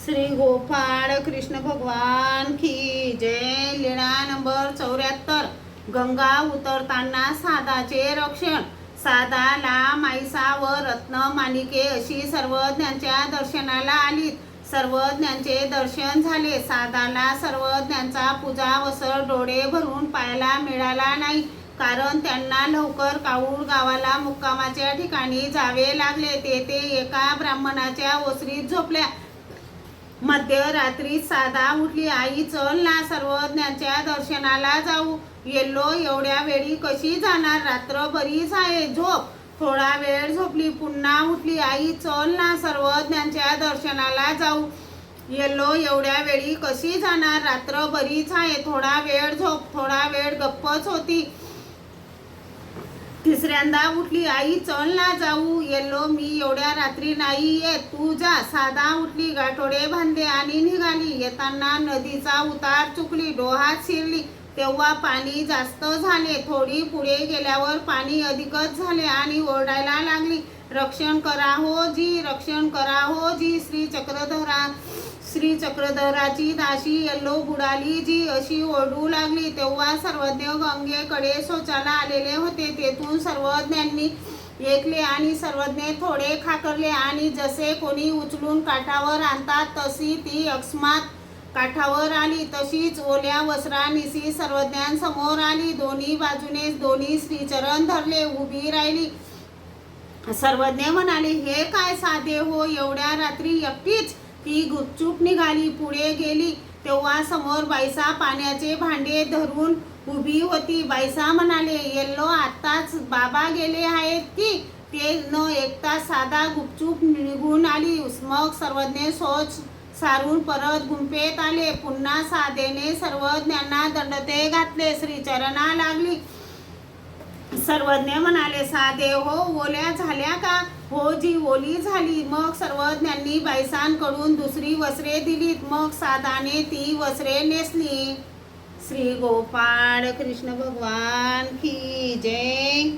श्री गोपाळ कृष्ण भगवान की जय। लीळा नंबर 74। गंगा उतरताना सादाचे रक्षण। सादाला माईसा व रत्न माणिके अशी सर्वज्ञांच्या दर्शनाला आलीत। सर्वज्ञांचे दर्शन झाले। सादाला सर्वज्ञांचा पूजा वसर डोळे भरून पाहायला मिळाला नाही, कारण त्यांना लवकर काऊळ गावाला मुक्कामाच्या ठिकाणी जावे लागले। तेथे एका ब्राह्मणाच्या ओसरीत झोपल्या। मध्यरात्री सादा उठली। आई, चल ना, सर्वज्ञांच्या दर्शनाला जाऊ। येल्लो, एवढ्या वेळी कशी जाणार? रात्र बरीच आहे, झोप। थोडा वेळ झोपली, पुन्हा उठली। आई, चल ना, सर्वज्ञांच्या दर्शनाला जाऊ। येल्लो, एवढ्या वेळी कशी जाणार? रात्र बरीच आहे, थोडा वेळ झोप। थोडा वेळ गप्पच होती। तिसऱ्यांदा उठली। आई, चल ना, जाऊ। येल्लो, मी एवढ्या रात्री नाही येत, तू जा। सादा उठली, गाठोडे बांधले आणि निघाली। येताना नदीचा उतार चुकली, डोहात शिरली, तेव्हा पाणी जास्त झाले। थोडी पुढे गेल्यावर पाणी अधिकच झाले आणि ओरडायला लागली, रक्षण करा हो जी, रक्षण करा हो जी। श्री चक्रधराची दासी येल्लो बुडाली जी, अशी ओरडू लागली। तेव्हा सर्वज्ञ गंगेकडे शौचाला आलेले होते। तेथून सर्वज्ञांनी ऐकले आणि सर्वज्ञ थोडे खाकरले आणि जसे कोणी उचलून काठावर आणतात तशी ती अकस्मात काठावर आली। तशीच ओल्या वस्त्रानिशी सर्वज्ञांसमोर आली। दोन्ही बाजूने दोन्ही श्रीचरण धरले उभी राहिली। सर्वज्ञ म्हणाले, हे काय साधे हो, एवढ्या रात्री एकटीच? ती गुपचूप निघाली, पुढे गेली, तेव्हा समोर बाईसा पाण्याचे भांडे धरून उभी होती। बाईसा म्हणाले, येल्लो, आताच बाबा गेले आहेत की? ते न ऐकता सादा गुपचूप निघून आली। मग सर्वज्ञ शौच सारून परत गुंफेत आले। पुन्हा साधेने सर्वज्ञांना दंडते घातले, श्रीचरणा लागली। सर्वज्ञ म्हणाले, साधे हो, ओल्या झाल्या का? हो जी, ओली झाली। मग सर्वज्ञांनी बाईसांकडून दुसरी वस्त्रे दिलीत। मग साधाने ती वस्त्रे नेसली। श्री गोपाळ कृष्ण भगवान की जय।